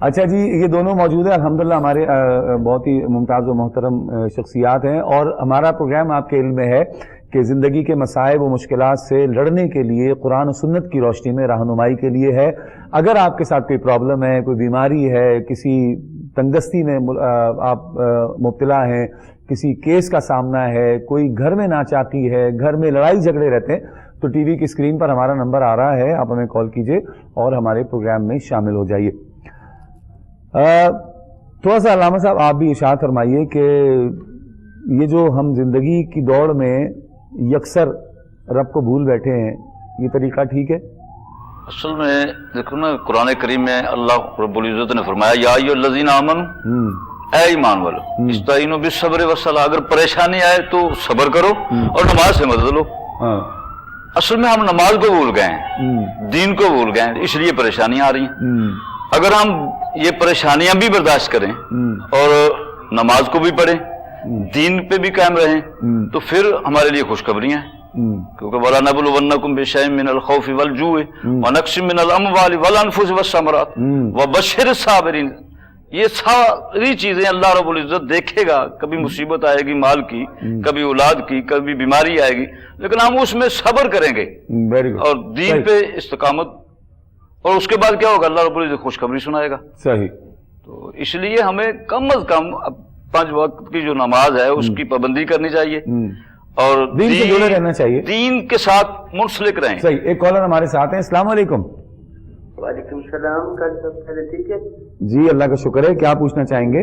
اچھا جی، یہ دونوں موجود ہیں الحمدللہ، ہمارے بہت ہی ممتاز و محترم شخصیات ہیں، اور ہمارا پروگرام آپ کے علم میں ہے کہ زندگی کے مسائب و مشکلات سے لڑنے کے لیے قرآن و سنت کی روشنی میں رہنمائی کے لیے ہے۔ اگر آپ کے ساتھ کوئی پرابلم ہے، کوئی بیماری ہے، کسی تنگدستی میں آپ مبتلا ہیں، کسی کیس کا سامنا ہے، کوئی گھر میں ناچاکی ہے، گھر میں لڑائی جھگڑے رہتے ہیں، تو ٹی وی کی اسکرین پر ہمارا نمبر آ رہا ہے، آپ ہمیں کال کیجئے اور ہمارے پروگرام میں شامل ہو جائیے۔ تھوڑا سا علامہ صاحب آپ بھی ارشاد فرمائیے کہ یہ جو ہم زندگی کی دوڑ میں یکسر رب کو بھول بیٹھے ہیں، یہ طریقہ ٹھیک ہے؟ اصل میں دیکھو نا، قرآن کریم میں اللہ رب العزت نے فرمایا یا ایھا الذین آمنوا، اے ایمان والو، استعینوا بالصبر والصلاۃ، اگر پریشانی آئے تو صبر کرو اور نماز سے مدد لو۔ اصل میں ہم نماز کو بھول گئے ہیں، دین کو بھول گئے ہیں، اس لیے پریشانیاں آ رہی ہیں۔ اگر ہم یہ پریشانیاں بھی برداشت کریں اور نماز کو بھی پڑھیں، دین پہ بھی قائم رہیں، تو پھر ہمارے لیے خوشخبریاں ہیں، کیونکہ وَلَنَبْلُوَنَّكُمْ بِشَيْءٍ مِّنَ الْخَوْفِ وَالْجُوعِ وَنَقْصٍ مِّنَ الْأَمْوَالِ وَالْأَنفُسِ وَالثَّمَرَاتِ وَبَشِّرِ الصَّابِرِينَ۔ یہ ساری چیزیں اللہ رب العزت دیکھے گا، کبھی مصیبت آئے گی مال کی، کبھی اولاد کی، کبھی بیماری آئے گی، لیکن ہم اس میں صبر کریں گے اور دین پہ استقامت، اور اس کے بعد کیا ہوگا؟ اللہ رب العزت خوشخبری سنائے گا۔ صحیح۔ تو اس لیے ہمیں کم از کم 5 وقت کی جو نماز ہے اس کی پابندی کرنی چاہیے اور دین سے جڑے رہنا چاہیے، دین کے ساتھ منسلک رہیں۔ صحیح۔ ایک کالر ہمارے ساتھ ہیں، السلام علیکم۔ وعلیکم السلام، قاری صاحب پہلے ٹھیک ہے؟ جی اللہ کا شکر ہے، کیا پوچھنا چاہیں گے؟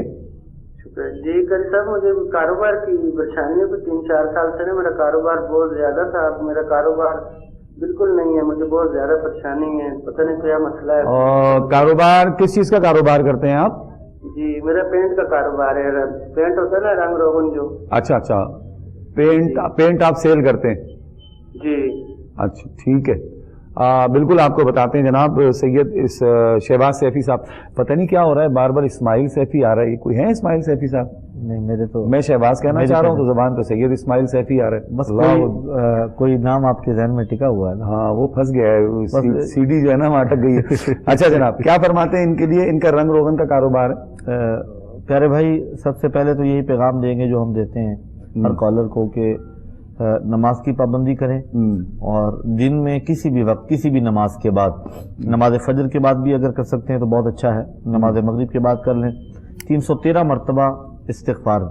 شکر جی۔ قاری صاحب مجھے کاروبار کی پریشانی ہے، 3-4 سال سے نا میرا کاروبار بہت زیادہ تھا، اب میرا کاروبار بالکل نہیں ہے، مجھے بہت زیادہ پریشانی ہے، پتہ نہیں کیا مسئلہ ہے۔ اور کاروبار کس چیز کا کاروبار کرتے ہیں آپ؟ جی میرا پینٹ کا کاروبار ہے، پینٹ ہوتا ہے نا رنگ روغن جو۔ اچھا اچھا، پینٹ آپ سیل کرتے ہیں؟ جی اچھا ٹھیک ہے، بالکل آپ کو بتاتے ہیں جناب سید اس شہباز سیفی صاحب، پتہ نہیں کیا ہو رہا ہے، بار بار اسماعیل سیفی آ رہا ہے، یہ کوئی ہے اسماعیل سیفی صاحب؟ نہیں میرے تو، میں شہباز کہنا چاہ رہا ہوں تو زبان پہ سید اسماعیل سیفی آ رہا ہے، بس کوئی نام آپ کے ذہن میں ٹکا ہوا ہے نا؟ ہاں وہ پھنس گیا ہے، سی ڈی جو ہے نا وہاں اٹک گئی ہے۔ اچھا جناب کیا فرماتے ہیں ان کے لیے؟ ان کا رنگ روغن کا کاروبار ہے۔ پیارے بھائی سب سے پہلے تو یہی پیغام دیں گے جو ہم دیتے ہیں ہر کالر کو کہ نماز کی پابندی کریں، اور دن میں کسی بھی وقت کسی بھی نماز کے بعد، نماز فجر کے بعد بھی اگر کر سکتے ہیں تو بہت اچھا ہے، نماز مغرب کے بعد کر لیں، 313 مرتبہ استغفار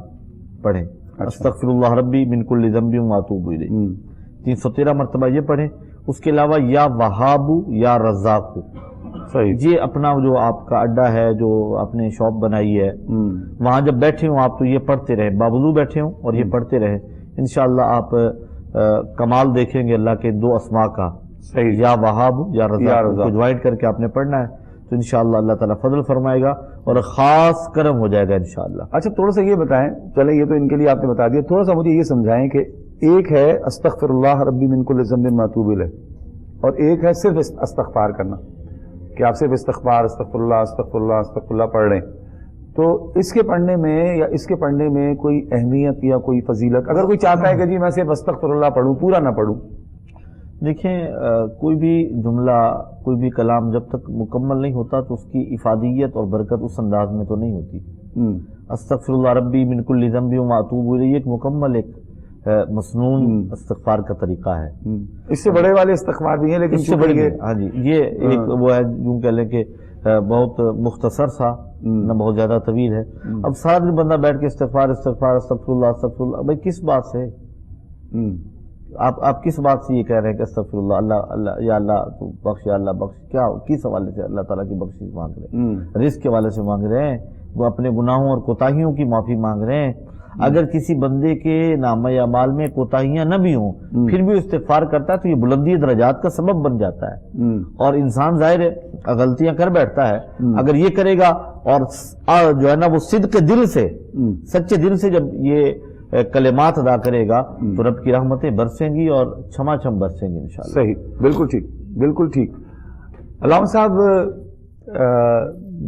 پڑھیں، استغفر اللہ ربی من کل ذنب واتوب الیہ، 313 مرتبہ یہ پڑھیں۔ اس کے علاوہ یا وہاب یا رزاق، یہ اپنا جو آپ کا اڈا ہے، جو آپ نے شاپ بنائی ہے، وہاں جب بیٹھے ہوں آپ تو یہ پڑھتے رہیں، باوضو بیٹھے ہوں اور یہ پڑھتے رہیں، انشاءاللہ آپ کمال دیکھیں گے اللہ کے 2 اسماء کا، یا وہاب یا رزاق کو جوائن کر کے آپ نے پڑھنا ہے، تو انشاءاللہ اللہ تعالیٰ فضل فرمائے گا اور خاص کرم ہو جائے گا انشاءاللہ۔ اچھا تھوڑا سا یہ بتائیں، چلیں یہ تو ان کے لیے آپ نے بتا دیا، تھوڑا سا مجھے یہ سمجھائیں کہ ایک ہے استغفر اللہ ربی من کل ذنب واتوب الیہ، اور ایک ہے صرف استغفار کرنا، کہ آپ صرف استغفار استغفر اللہ پڑھ رہے ہیں، تو اس کے پڑھنے میں یا اس کے پڑھنے میں کوئی اہمیت یا کوئی فضیلت؟ اگر کوئی چاہتا ہے کہ جی میں صرف استغفر اللہ پڑھوں، پورا نہ پڑھوں؟ دیکھیں کوئی بھی جملہ، کوئی بھی کلام جب تک مکمل نہیں ہوتا تو اس کی افادیت اور برکت اس انداز میں تو نہیں ہوتی۔ استغفر اللہ ربی من کل ذنب واتوب الیہ ایک مکمل ایک مسنون استغفار کا طریقہ ہے۔ اس سے بڑے والے استغفار بھی ہیں لیکن اس سے بڑے، ہاں جی یہ ایک وہ ہے یوں کہہ لیں کہ بہت مختصر سا، نہ بہت زیادہ طویل ہے۔ اب سارا دن بندہ بیٹھ کے استغفار استغفر اللہ، بھائی کس بات سے؟ آپ کس بات سے یہ کہہ رہے ہیں کہ استغفر اللہ یا اللہ تو بخش، یا اللہ بخش، کیا کس حوالے سے اللہ تعالیٰ کی بخشش مانگ رہے ہیں؟ رزق کے حوالے سے مانگ رہے ہیں، وہ اپنے گناہوں اور کوتاہیوں کی معافی مانگ رہے ہیں۔ اگر کسی بندے کے نامہ اعمال میں کوتاہیاں نہ بھی ہوں پھر بھی استغفار کرتا ہے تو یہ بلندی درجات کا سبب بن جاتا ہے، اور انسان ظاہر ہے غلطیاں کر بیٹھتا ہے، اگر یہ کرے گا اور جو ہے نا وہ صدق دل سے، سچے دل سے جب یہ کلمات ادا کرے گا تو رب کی رحمتیں برسیں گی اور چھما چھم برسیں گی انشاءاللہ۔ صحیح، بالکل ٹھیک، بالکل ٹھیک۔ علامہ صاحب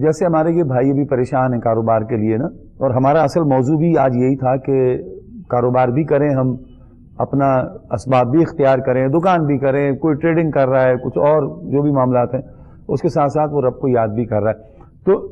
جیسے ہمارے یہ بھائی بھی پریشان ہیں کاروبار کے لیے نا، اور ہمارا اصل موضوع بھی آج یہی تھا کہ کاروبار بھی کریں ہم، اپنا اسباب بھی اختیار کریں، دکان بھی کریں، کوئی ٹریڈنگ کر رہا ہے، کچھ اور جو بھی معاملات ہیں اس کے ساتھ ساتھ وہ رب کو یاد بھی کر رہا ہے، تو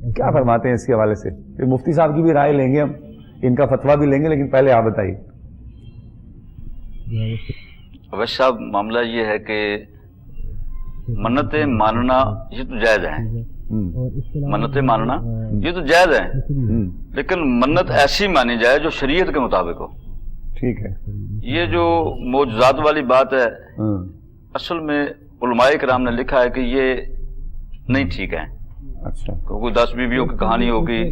کیا فرماتے ہیں اس کے حوالے سے؟ پھر مفتی صاحب کی بھی رائے لیں گے ہم، ان کا فتویٰ بھی لیں گے، لیکن پہلے آپ بتائیے۔ اویس صاحب، معاملہ یہ ہے کہ منتیں ماننا یہ تو جائز ہیں، منتیں ماننا یہ تو جائز ہیں، لیکن منت ایسی مانی جائے جو شریعت کے مطابق ہو۔ ٹھیک ہے۔ یہ جو معجزات والی بات ہے، اصل میں علماء کرام نے لکھا ہے کہ یہ نہیں ٹھیک ہے۔ اچھا، کوئی 10 بیویوں کی کہانی ہوگی،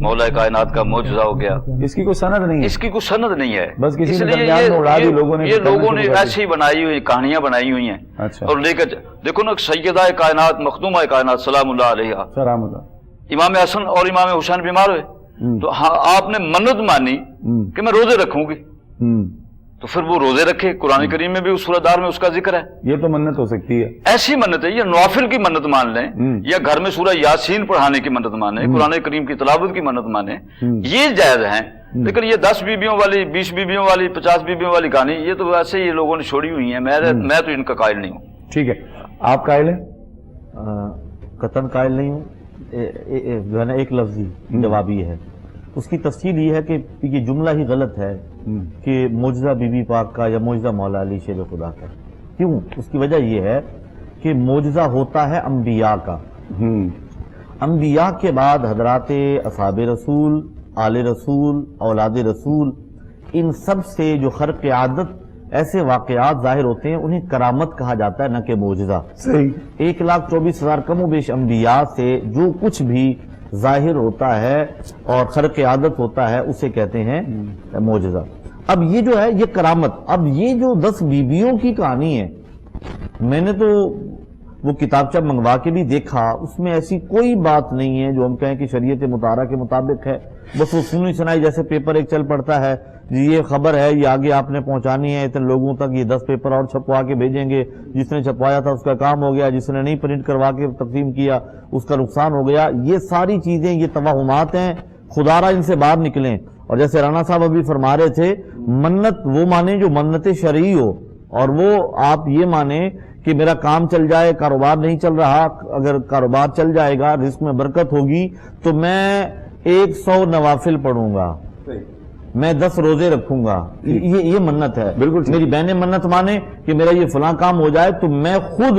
مولا کائنات کا معجزہ ہو گیا، اس کی کوئی سند نہیں ہے، اس کی کوئی سند نہیں ہے، بس کسی اس نے لیے درمیان میں اڑا دی، لوگوں نے یہ لوگوں نے ایسی بنائی ہوئی کہانیاں بنائی ہوئی ہیں۔ اچھا، اور لے کر دیکھو نا، سیدہ کائنات مخدومہ کائنات سلام اللہ علیہا، سلام اللہ، امام حسن اور امام حسین بیمار ہوئے تو آپ نے منت مانی کہ میں روزے رکھوں گی، تو پھر وہ روزے رکھے۔ قرآن کریم میں بھی اس سورہ دار میں اس کا ذکر ہے۔ یہ تو منت ہو سکتی ہے، ایسی منت ہے، یہ نوافل کی منت مان لیں یا گھر میں سورہ یاسین پڑھانے کی منت مانیں، قرآن کریم کی تلاوت کی منت مانیں، یہ جائز ہیں۔ لیکن یہ 10 بیویوں والی، 20 بیویوں والی، 50 بیویوں والی کہانی، یہ تو ویسے ہی لوگوں نے چھوڑی ہوئی ہیں، میں تو ان کا قائل نہیں ہوں۔ ٹھیک ہے، آپ قائل ہیں؟ قطعاً قائل نہیں ہوں۔ جو ہے نا ایک لفظی جواب یہ ہے، اس کی تفصیل یہ ہے کہ یہ جملہ ہی غلط ہے کہ معجزہ بی بی پاک کا یا معجزہ مولا علی شیر خدا کا۔ کیوں؟ اس کی وجہ یہ ہے کہ معجزہ ہوتا ہے انبیاء کا، انبیاء کے بعد حضرات اصحاب رسول، آل رسول، اولاد رسول، ان سب سے جو خرق عادت ایسے واقعات ظاہر ہوتے ہیں انہیں کرامت کہا جاتا ہے، نہ کہ معجزہ۔ صحیح۔ 1,24,000 کم و بیش انبیاء سے جو کچھ بھی ظاہر ہوتا ہے اور خرق عادت ہوتا ہے اسے کہتے ہیں معجزہ۔ اب یہ جو ہے یہ کرامت، اب یہ جو 10 بیویوں کی کہانی ہے، میں نے تو وہ کتابچہ منگوا کے بھی دیکھا، اس میں ایسی کوئی بات نہیں ہے جو ہم کہیں کہ شریعت مطالعہ کے مطابق ہے۔ بس وہ سنی سنائی جیسے پیپر ایک چل پڑتا ہے، یہ خبر ہے، یہ آگے آپ نے پہنچانی ہے اتنے لوگوں تک، یہ 10 پیپر اور چھپوا کے بھیجیں گے، جس نے چھپوایا تھا اس کا کام ہو گیا، جس نے نہیں پرنٹ کروا کے تقسیم کیا اس کا نقصان ہو گیا۔ یہ ساری چیزیں یہ توہمات ہیں، خدا را ان سے باہر نکلیں۔ اور جیسے رانا صاحب ابھی فرما رہے تھے، منت وہ مانیں جو منت شرعی ہو، اور وہ آپ یہ مانیں کہ میرا کام چل جائے، کاروبار نہیں چل رہا، اگر کاروبار چل جائے گا، رزق میں برکت ہوگی تو میں 100 نوافل پڑھوں گا، میں 10 روزے رکھوں گا، یہ منت ہے۔ بالکل میری بہنیں منت مانے کہ میرا یہ فلاں کام ہو جائے تو میں خود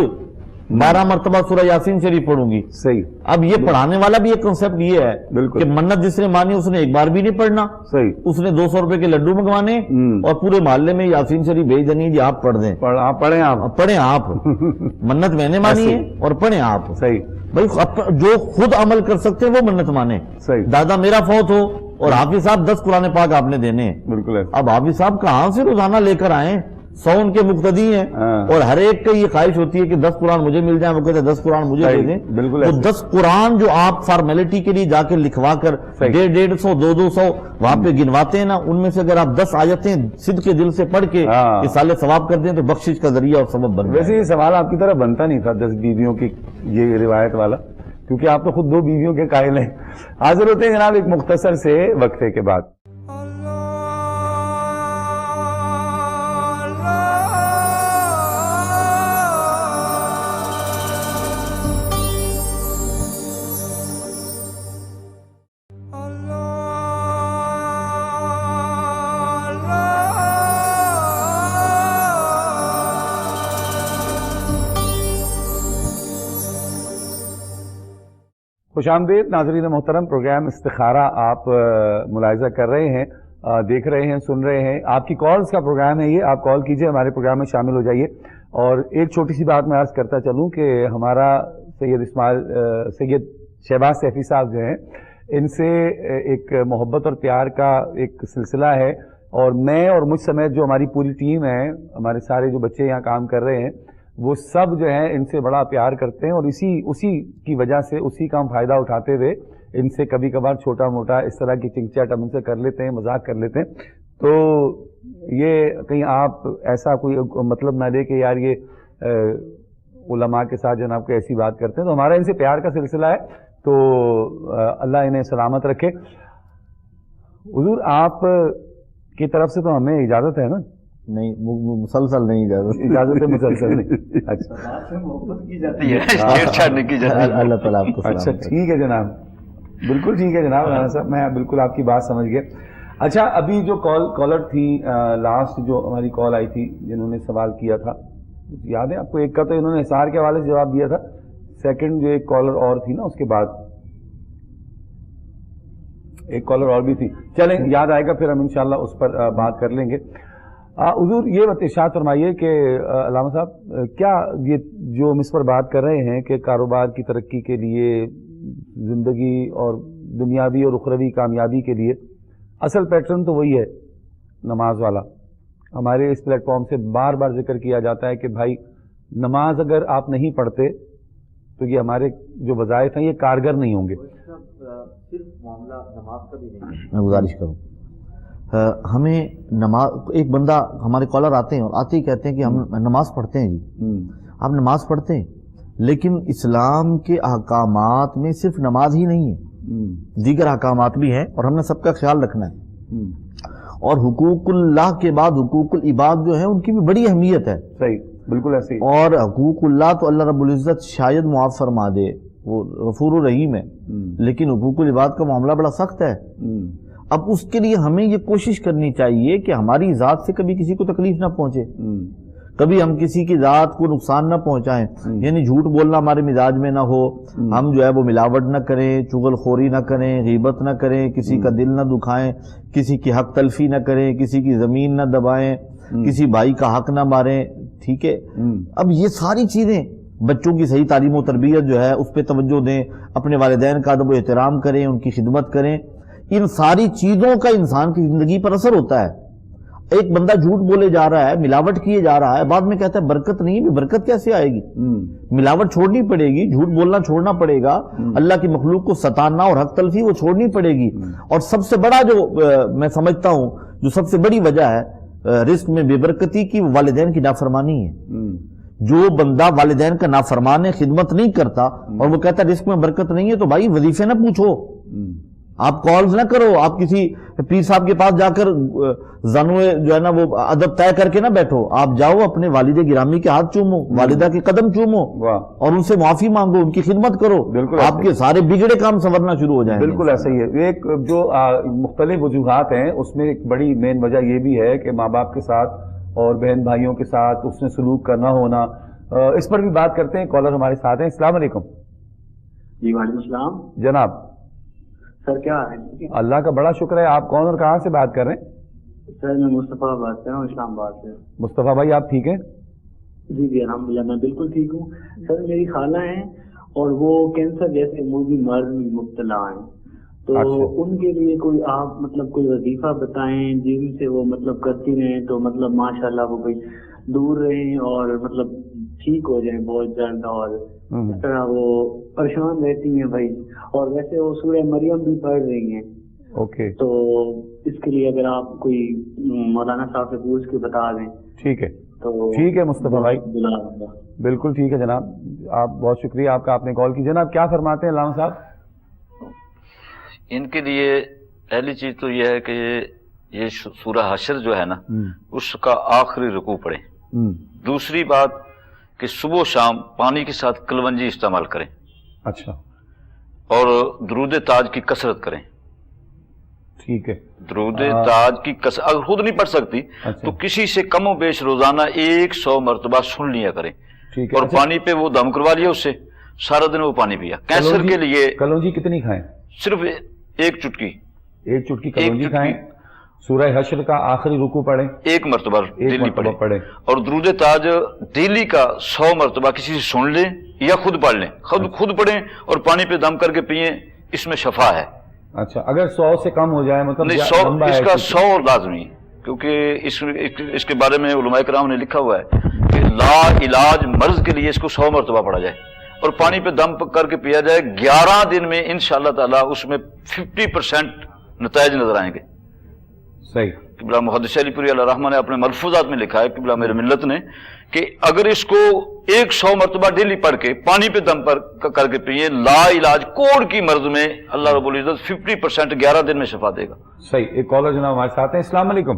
12 مرتبہ سورہ یاسین شریف پڑھوں گی۔ صحیح۔ اب یہ پڑھانے والا بھی ایک کنسپٹ یہ ہے بالکل کہ منت جس نے مانی اس نے ایک بار بھی نہیں پڑھنا، صحیح، اس نے 200 روپے کے لڈو منگوانے اور پورے محلے میں یاسین شریف بھیج دینی جی آپ پڑھ دیں، آپ پڑھیں، آپ پڑھیں آپ، منت میں نے مانی ہے اور پڑھیں آپ۔ صحیح، بھائی جو خود عمل کر سکتے ہیں وہ منت مانے۔ صحیح، دادا میرا فوت ہو اور حافظ صاحب 10 قرآن پاک آپ نے دینے ہیں، بالکل ایسا۔ اب حافظ صاحب کہاں سے روزانہ لے کر آئیں؟ 100 ان کے مقتدی ہیں اور ہر ایک کا یہ خواہش ہوتی ہے کہ 10 قرآن مجھے مل جائیں، وہ کہتے ہیں 10 قرآن مجھے دے دیں۔ بالکل وہ 10 قرآن جو آپ فارمیلٹی کے لیے جا کے لکھوا کر 150 200 وہاں پہ گنواتے ہیں نا، ان میں سے اگر آپ 10 آیتیں صدق کے دل سے پڑھ کے اصالہ ثواب کر دیں تو بخشش کا ذریعہ اور سبب بن جائے۔ ویسے یہ سوال آپ کی طرح بنتا نہیں تھا 10 بیویوں کی یہ روایت والا، کیونکہ آپ تو خود 2 بیویوں کے قائل ہیں۔ حاضر ہوتے ہیں جناب ایک مختصر سے وقفے کے بعد۔ خوش آمدید ناظرین محترم، پروگرام استخارہ آپ ملاحظہ کر رہے ہیں، دیکھ رہے ہیں، سن رہے ہیں۔ آپ کی کالز کا پروگرام ہے یہ، آپ کال کیجئے، ہمارے پروگرام میں شامل ہو جائیے۔ اور ایک چھوٹی سی بات میں عرض کرتا چلوں کہ ہمارا سید شہباز سیفی صاحب جو ہیں، ان سے ایک محبت اور پیار کا ایک سلسلہ ہے، اور میں اور مجھ سمیت جو ہماری پوری ٹیم ہے، ہمارے سارے جو بچے یہاں کام کر رہے ہیں، وہ سب جو ہیں ان سے بڑا پیار کرتے ہیں، اور اسی کی وجہ سے اسی کا ہم فائدہ اٹھاتے ہوئے ان سے کبھی کبھار چھوٹا موٹا اس طرح کی چنگ چیٹ ہم ان سے کر لیتے ہیں، مذاق کر لیتے ہیں۔ تو یہ کہیں آپ ایسا کوئی مطلب نہ لے کہ یار یہ علماء کے ساتھ جناب کو ایسی بات کرتے ہیں، تو ہمارا ان سے پیار کا سلسلہ ہے، تو اللہ انہیں سلامت رکھے۔ حضور آپ کی طرف سے تو ہمیں اجازت ہے نا نہیں مسلسل نہیں اجازت ہے مسلسل نہیں. اچھا چھیڑ چھاڑ نہیں کی جاتی. اللہ تعالیٰ آپ کو اچھا سلامت ٹھیک ہے جناب, بالکل ٹھیک ہے جناب رانا صاحب, میں بالکل آپ کی بات سمجھ گیا. اچھا ابھی جو کالر تھی لاسٹ جو ہماری کال آئی تھی جنہوں نے سوال کیا تھا, یاد ہے آپ کو؟ ایک کا تو انہوں نے حصار کے حوالے سے جواب دیا تھا, سیکنڈ جو ایک کالر اور تھی نا اس کے بعد ایک کالر اور بھی تھی, چلیں یاد آئے گا پھر ہم انشاءاللہ اس پر بات کر لیں گے. حضور یہ ارشاد فرمائیے کہ علامہ صاحب کیا یہ جو ہم اس پر بات کر رہے ہیں کہ کاروبار کی ترقی کے لیے, زندگی اور دنیاوی اور اخروی کامیابی کے لیے اصل پیٹرن تو وہی ہے نماز والا. ہمارے اس پلیٹ فارم سے بار بار ذکر کیا جاتا ہے کہ بھائی نماز اگر آپ نہیں پڑھتے تو یہ ہمارے جو وظائف ہیں یہ کارگر نہیں ہوں گے. صرف معاملہ نماز کا بھی نہیں. میں گزارش کروں, ہمیں نماز, ایک بندہ ہمارے کالر آتے ہیں اور آتے ہی کہتے ہیں کہ ہم نماز پڑھتے ہیں. جی آپ نماز پڑھتے ہیں, لیکن اسلام کے احکامات میں صرف نماز ہی نہیں ہے, دیگر احکامات بھی ہیں اور ہم نے سب کا خیال رکھنا ہے. اور حقوق اللہ کے بعد حقوق العباد جو ہیں ان کی بھی بڑی اہمیت ہے. صحیح, بالکل ایسے ہی. اور حقوق اللہ تو اللہ رب العزت شاید معاف فرما دے, وہ غفور الرحیم ہے, لیکن حقوق العباد کا معاملہ بڑا سخت ہے. اب اس کے لیے ہمیں یہ کوشش کرنی چاہیے کہ ہماری ذات سے کبھی کسی کو تکلیف نہ پہنچے, کبھی ہم کسی کی ذات کو نقصان نہ پہنچائیں. یعنی جھوٹ بولنا ہمارے مزاج میں نہ ہو, ہم جو ہے وہ ملاوٹ نہ کریں, چغل خوری نہ کریں, غیبت نہ کریں, کسی کا دل نہ دکھائیں, کسی کی حق تلفی نہ کریں, کسی کی زمین نہ دبائیں, کسی بھائی کا حق نہ ماریں. ٹھیک ہے, اب یہ ساری چیزیں, بچوں کی صحیح تعلیم و تربیت جو ہے اس پہ توجہ دیں, اپنے والدین کا ادب و احترام کریں, ان کی خدمت کریں. ان ساری چیزوں کا انسان کی زندگی پر اثر ہوتا ہے. ایک بندہ جھوٹ بولے جا رہا ہے, ملاوٹ کیے جا رہا ہے, بعد میں کہتا ہے برکت نہیں ہے. برکت کیسے آئے گی؟ ملاوٹ چھوڑنی پڑے گی, جھوٹ بولنا چھوڑنا پڑے گا, اللہ کی مخلوق کو ستانا اور حق تلفی وہ چھوڑنی پڑے گی. اور سب سے بڑا جو میں سمجھتا ہوں جو سب سے بڑی وجہ ہے رزق میں بے برکتی کی, والدین کی نافرمانی ہے. جو بندہ والدین کا نافرمان ہے, خدمت نہیں کرتا, اور وہ کہتا ہے رزق میں برکت نہیں ہے, تو بھائی وظیفے نہ پوچھو, آپ کالز نہ کرو, آپ کسی پیر صاحب کے پاس جا کر زنوے جو ہے نا وہ ادب طے کر کے نہ بیٹھو. آپ جاؤ اپنے والد گرامی کے ہاتھ چومو, والدہ کے قدم چومو, اور ان سے معافی مانگو, ان کی خدمت کرو. آپ کے سارے بگڑے کام سنورنا شروع ہو جائیں. بالکل ایسا ہی ہے. ایک جو مختلف وجوہات ہیں اس میں ایک بڑی مین وجہ یہ بھی ہے کہ ماں باپ کے ساتھ اور بہن بھائیوں کے ساتھ اس نے سلوک کرنا ہونا. اس پر بھی بات کرتے ہیں, کالر ہمارے ساتھ ہیں. السلام علیکم. جی وعلیکم السلام جناب. سر کیا ہے؟ اللہ کا بڑا شکر ہے. آپ کون اور کہاں سے بات کر رہے ہیں؟ سر میں مصطفیٰ بات کر رہا ہوں اسلام آباد سے. مصطفیٰ بھائی آپ ٹھیک ہیں؟ جی جی الحمدللہ میں بالکل ٹھیک ہوں. سر میری خالہ ہیں اور وہ کینسر جیسے موذی مرض میں مبتلا ہیں, تو ان کے لیے کوئی آپ مطلب کوئی وظیفہ بتائیں جن سے وہ مطلب کرتی رہیں تو مطلب ماشاءاللہ وہ کوئی دور رہیں اور مطلب ٹھیک ہو جائیں بہت جلد, اور اس طرح وہ پریشان رہتی ہیں بھائی. اور ویسے وہ سورہ مریم بھی پڑھ رہی ہیں. اوکے, تو اس کے لیے اگر آپ کوئی مولانا صاحب سے پوچھ کے بتا دیں. ٹھیک ہے, تو ٹھیک ہے مصطفیٰ بھائی, بالکل ٹھیک ہے جناب. آپ بہت شکریہ آپ کا, آپ نے کال کی. جناب کیا فرماتے ہیں علامہ صاحب؟ ان کے لیے پہلی چیز تو یہ ہے کہ یہ سورہ حشر جو ہے نا اس کا آخری رکوع پڑھیں. دوسری بات کہ صبح و شام پانی کے ساتھ کلونجی استعمال کریں. اچھا. اور درود تاج کی کثرت کریں. ٹھیک ہے. درود تاج کی کثرت اگر خود نہیں پڑھ سکتی تو کسی سے کم و بیش روزانہ 100 مرتبہ سن لیا کریں. ٹھیک ہے. اور پانی پہ وہ دم کروا لیا, اس سے سارا دن وہ پانی پیا. کینسر کے لیے کلونجی کتنی کھائیں؟ صرف ایک چٹکی کلونجی کھائیں. سورہ حشر کا آخری رکوع پڑھیں, 1 مرتبہ ڈیلی پڑھیں. اور درود تاج ڈیلی کا 100 مرتبہ کسی سے سن لیں یا خود پڑھ لیں. خود پڑھیں اور پانی پہ دم کر کے پئیں, اس میں شفا ہے. اچھا, اگر 100 سے کم ہو جائے مطلب نہیں, اس کا 100 لازمی, کیونکہ اس کے بارے میں علماء کرام نے لکھا ہوا ہے کہ لا علاج مرض کے لیے اس کو 100 مرتبہ پڑھا جائے اور پانی پہ دم کر کے پیا جائے. 11 دن میں انشاءاللہ تعالی اس میں 50% نتائج نظر آئیں گے. صحیح. قبلہ محدث علی پوری علیہ رحمہ نے اپنے ملفوظات میں لکھا ہے, قبلہ میرے ملت نے, کہ اگر اس کو 100 مرتبہ ڈیلی پڑھ کے پانی پہ دم پر کر کے پیئے, لا علاج کوڑ کی مرض میں اللہ رب العزت 50% 11 دن میں شفا دے گا. صحیح. ایک کالر جناب ہمارے ساتھ ہیں. السلام علیکم.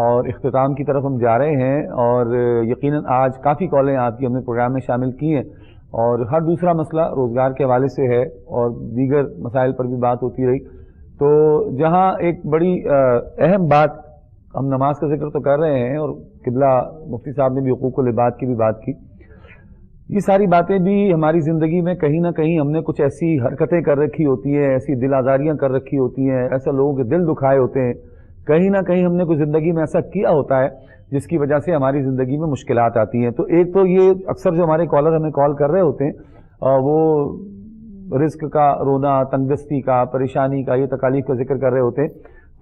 اور اختتام کی طرف ہم جا رہے ہیں، اور یقیناً آج کافی کالیں آپ کی ہم نے پروگرام میں شامل کی ہیں، اور ہر دوسرا مسئلہ روزگار کے حوالے سے ہے اور دیگر مسائل پر بھی بات ہوتی رہی. تو جہاں ایک بڑی اہم بات، ہم نماز کا ذکر تو کر رہے ہیں اور قبلہ مفتی صاحب نے بھی حقوق العباد کی بھی بات کی، یہ ساری باتیں بھی ہماری زندگی میں کہیں نہ کہیں ہم نے کچھ ایسی حرکتیں کر رکھی ہوتی ہیں، ایسی دل آزاریاں کر رکھی ہوتی ہیں، ایسے لوگوں کے دل دکھائے ہوتے ہیں، کہیں نہ کہیں ہم نے کوئی زندگی میں ایسا کیا ہوتا ہے جس کی وجہ سے ہماری زندگی میں مشکلات آتی ہیں. تو ایک تو یہ اکثر جو ہمارے کالر ہمیں کال کر رہے ہوتے ہیں وہ رزق کا رونا، تنگدستی کا، پریشانی کا، یہ تکالیف کا ذکر کر رہے ہوتے ہیں.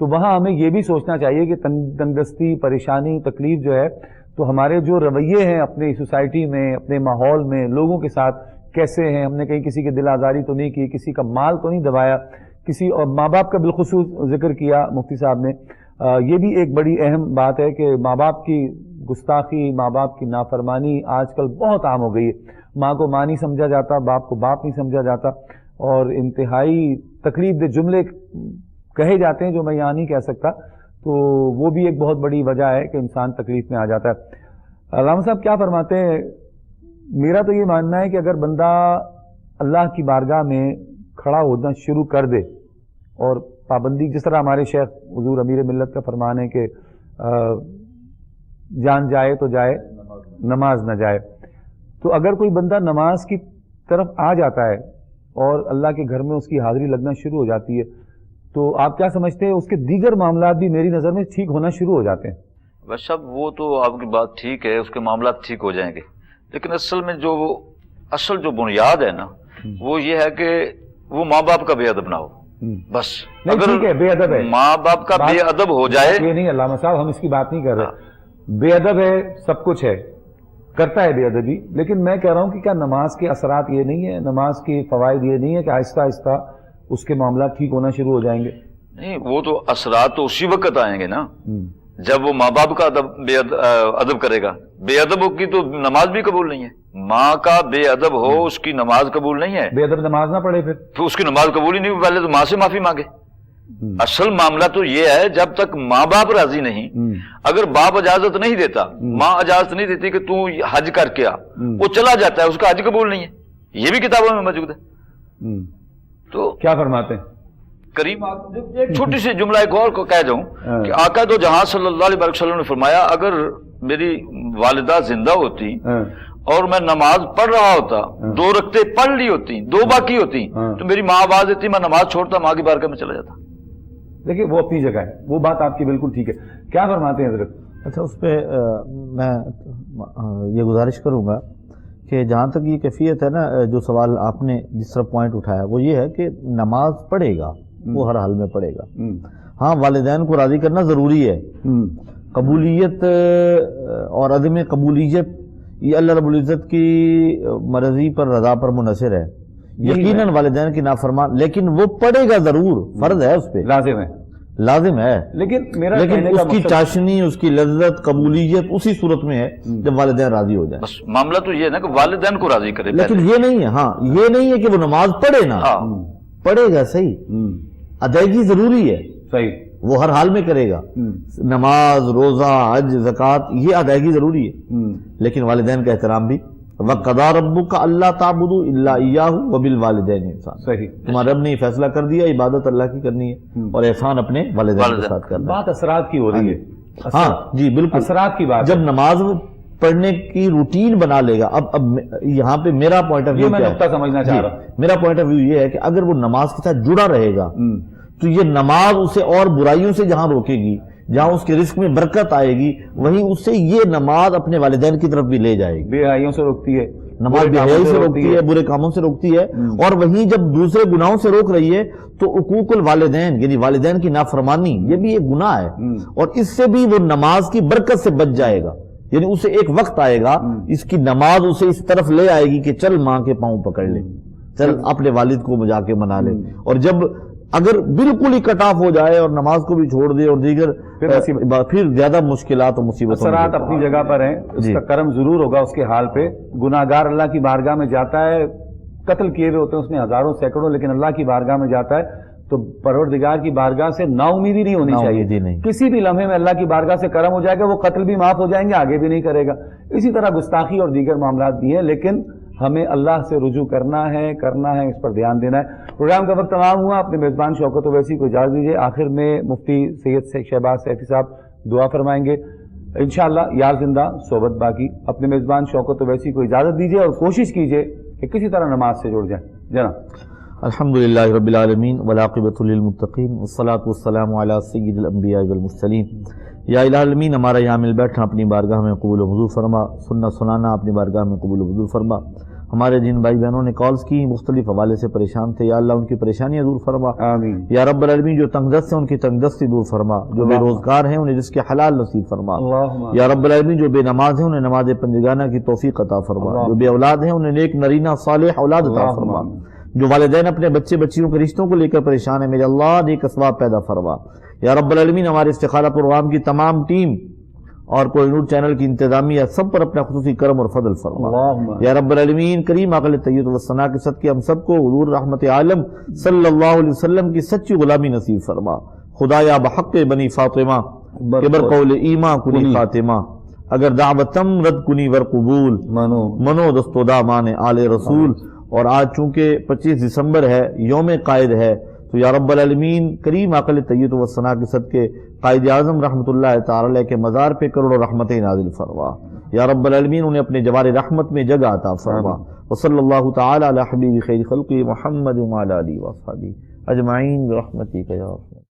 تو وہاں ہمیں یہ بھی سوچنا چاہیے کہ تنگدستی، پریشانی، تکلیف جو ہے تو ہمارے جو رویے ہیں اپنی سوسائٹی میں، اپنے ماحول میں، لوگوں کے ساتھ کیسے ہیں، ہم نے کہیں کسی کی دل آزاری تو نہیں کی، کسی کا مال تو نہیں دبایا، کسی اور ماں باپ کا بالخصوص ذکر کیا مفتی صاحب نے. یہ بھی ایک بڑی اہم بات ہے کہ ماں باپ کی گستاخی، ماں باپ کی نافرمانی آج کل بہت عام ہو گئی ہے. ماں کو ماں نہیں سمجھا جاتا، باپ کو باپ نہیں سمجھا جاتا، اور انتہائی تکلیف دہ جملے کہے جاتے ہیں جو میں یہاں نہیں کہہ سکتا. تو وہ بھی ایک بہت بڑی وجہ ہے کہ انسان تکلیف میں آ جاتا ہے. علامہ صاحب کیا فرماتے ہیں؟ میرا تو یہ ماننا ہے کہ اگر بندہ اللہ کی بارگاہ میں کھڑا ہونا شروع کر دے اور پابندی، جس طرح ہمارے شیخ حضور امیر ملت کا فرمان ہے کہ جان جائے تو جائے، نماز نہ جائے، تو اگر کوئی بندہ نماز کی طرف آ جاتا ہے اور اللہ کے گھر میں اس کی حاضری لگنا شروع ہو جاتی ہے، تو آپ کیا سمجھتے ہیں اس کے دیگر معاملات بھی میری نظر میں ٹھیک ہونا شروع ہو جاتے ہیں؟ بس صاحب وہ تو آپ کی بات ٹھیک ہے، اس کے معاملات ٹھیک ہو جائیں گے، لیکن اصل میں جو بنیاد ہے نا وہ یہ ہے کہ وہ ماں باپ کا بے ادب نہ ہو. بس نہیں ٹھیک ہے، بے ادب ہے، ماں باپ کا بے ادب ہو جائے، یہ نہیں علامہ صاحب ہم اس کی بات نہیں کر رہے. بے ادب ہے، سب کچھ ہے، کرتا ہے بے ادبی، لیکن میں کہہ رہا ہوں کہ کیا نماز کے اثرات یہ نہیں ہے، نماز کے فوائد یہ نہیں ہے کہ آہستہ آہستہ اس کے معاملات ٹھیک ہونا شروع ہو جائیں گے؟ نہیں، وہ تو اثرات تو اسی وقت آئیں گے نا جب وہ ماں باپ کا ادب کرے گا. بے ادب کی تو نماز بھی قبول نہیں ہے. ماں کا بے ادب ہو، اس کی نماز قبول نہیں ہے. بے ادب نماز نہ پڑھے پھر اس کی نماز قبول ہی نہیں ہوئی. پہلے تو ماں سے معافی مانگے. اصل معاملہ تو یہ ہے جب تک ماں باپ راضی نہیں، اگر باپ اجازت نہیں دیتا، ماں اجازت نہیں دیتی کہ تو حج کر کے آ، وہ چلا جاتا ہے، اس کا حج قبول نہیں ہے. یہ بھی کتابوں میں موجود ہے. تو کیا فرماتے ہیں کریم؟ ایک چھوٹی سی جملہ ایک اور کو کہہ جاؤں کہ آقا دو جہاں صلی اللہ علیہ وسلم نے فرمایا اگر میری والدہ زندہ ہوتی اور میں نماز پڑھ رہا ہوتا، 2 رکعتیں پڑھ لی ہوتی، 2 باقی ہوتی، تو میری ماں آواز دیتی، میں نماز چھوڑتا، ماں کی بارگاہ میں چلا جاتا. دیکھیے وہ اپنی جگہ ہے، وہ بات آپ کی بالکل ٹھیک ہے. کیا فرماتے ہیں حضرت؟ اچھا، اس پہ میں یہ گزارش کروں گا کہ جہاں تک یہ کیفیت ہے نا، جو سوال آپ نے جس طرح پوائنٹ اٹھایا وہ یہ ہے کہ نماز پڑھے گا، وہ ہر حال میں پڑھے گا. ہاں، والدین کو راضی کرنا ضروری ہے. قبولیت اور عدم قبولیت یہ اللہ رب العزت کی مرضی پر، رضا پر منحصر ہے. یقیناً والدین کی نافرمان، لیکن وہ پڑھے گا ضرور، فرض ہے اس پہ، لازم ہے. لیکن اس کی چاشنی، اس کی لذت، قبولیت اسی صورت میں ہے جب والدین راضی ہو جائیں. بس معاملہ تو یہ ہے نا کہ والدین کو راضی کرے. لیکن یہ نہیں ہے، ہاں یہ نہیں ہے کہ وہ نماز پڑھے نا، پڑھے گا صحیح، ادائیگی ضروری ہے، صحیح، وہ ہر حال میں کرے گا. نماز، روزہ، حج، زکوٰۃ یہ ادائیگی ضروری ہے، لیکن والدین کا احترام بھی. وَقَضَىٰ رَبُّكَ أَلَّا تَعْبُدُوا إِلَّا إِيَّاهُ وَبِالْوَالِدَيْنِ إِحْسَانًا. صحیح، تمہارا رب نے یہ فیصلہ کر دیا عبادت اللہ کی کرنی ہے اور احسان اپنے والدین کے ساتھ کرنا ہے. بات اثرات کی ہو رہی ہے. ہاں جی بالکل، اثرات کی بات. جب نماز پڑھنے کی روٹین بنا لے گا. اب یہاں پہ میرا پوائنٹ آف ویو میں نقطہ سمجھنا چاہ رہا ہوں. میرا پوائنٹ آف ویو یہ ہے کہ اگر وہ نماز کے ساتھ جڑا رہے گا تو یہ نماز اسے اور برائیوں سے جہاں روکے گی، جہاں اس کے رزق میں برکت آئے گی، وہیں اس سے یہ نماز اپنے والدین کی طرف بھی لے جائے گی. بے حیاں سے روکتی ہے، نماز بے حیائی سے روکتی ہے، برے کاموں سے روکتی ہے، اور وہیں جب دوسرے گناہوں سے روک رہی ہے تو حقوق الوالدین یعنی والدین کی نافرمانی یہ بھی ایک گناہ ہے، اور اس سے بھی وہ نماز کی برکت سے بچ جائے گا. یعنی اسے ایک وقت آئے گا، اس کی نماز اسے اس طرف لے آئے گی کہ چل ماں کے پاؤں پکڑ لے، چل اپنے والد کو جا کے منا لے. اور جب اگر بالکل ہی کٹ آف ہو جائے اور نماز کو بھی چھوڑ دے اور دیگر پھر زیادہ مشکلات اور مصیبتوں. اثرات اپنی جگہ پر ہیں، اس کا کرم ضرور ہوگا اس کے حال پہ. گناہگار اللہ کی بارگاہ میں جاتا ہے، قتل کیے ہوئے ہوتے ہیں اس نے ہزاروں سینکڑوں، لیکن اللہ کی بارگاہ میں جاتا ہے تو پروردگار کی بارگاہ سے نا امیدی نہیں ہونی چاہیے. نہیں. کسی بھی لمحے میں اللہ کی بارگاہ سے کرم ہو جائے گا, وہ قتل بھی معاف ہو جائیں گے, آگے بھی نہیں کرے گا. اسی طرح گستاخی اور دیگر معاملات بھی ہیں, لیکن ہمیں اللہ سے رجوع کرنا ہے, اس پر دھیان دینا ہے. پروگرام کا وقت تمام ہوا. اپنے میزبان شوکت اویسی کو اجازت دیجیے. آخر میں مفتی سید شہباز سیفی صاحب دعا فرمائیں گے. انشاءاللہ یار زندہ صحبت باقی. اپنے میزبان شوکت اویسی کو اجازت دیجیے اور کوشش کیجیے کہ کسی طرح نماز سے جڑ جائیں. جناب. الحمدللہ رب العالمین والعاقبۃ للمتقین والصلاۃ والسلام علی سید الانبیاء والمرسلین. یا الہ العالمین, ہمارا یہاں مل بیٹھنا اپنی بارگاہ میں قبول و منظور فرما, سننا سنانا اپنی بارگاہ میں قبول و منظور فرما. ہمارے جن بھائی بہنوں نے کالز کی مختلف حوالے سے پریشان تھے, یا اللہ ان کی پریشانیاں دور فرما. آمین. یا رب العالمین, جو تنگ دست ہیں ان کی تنگ دستی دور فرما, جو بے روزگار ہیں انہیں رزق حلال نصیب فرما. یا رب العالمین, جو بے نماز ہیں انہیں نماز پنجگانہ کی توفیق عطا فرما. جو بے اولاد ہیں انہیں نیک نرینہ صالح اولاد عطا فرما. جو والدین اپنے بچے بچیوں کے رشتوں کو لے کر پریشان ہیں, میرے اللہ نیک اسباب پیدا فرما. یا رب العالمین, ہمارے استخارہ پروگرام کی تمام ٹیم اور کوہ نور چینل کی انتظامیہ سب پر اپنا خصوصی کرم اور فضل فرما. یا رب العالمین, کریم عقل طیب و ثنا کے صدقے ہم سب کو حضور رحمت عالم صلی اللہ علیہ وسلم کی سچی غلامی نصیب فرما. خدایا بحق بنی فاطمہ کبر قول ایماں کنی فاطمہ, اگر دعوتم رد کنی ور قبول منو دستو دامان آل رسول. اور آج چونکہ 25 دسمبر ہے, یوم قائد ہے, تو یا رب العالمین کریم عقل طیب و ثنا کے صدقے قائد اعظم رحمۃ اللہ تعالی کے مزار پہ کروڑوں رحمتیں نازل فرما. یا رب العالمین, انہیں اپنے جوار رحمت میں جگہ عطا فرما. وصلی اللہ تعالی علی حبیب خیر خلقی محمد وعلی آلہ وصحبہ اجمعین برحمتک یا رحمت.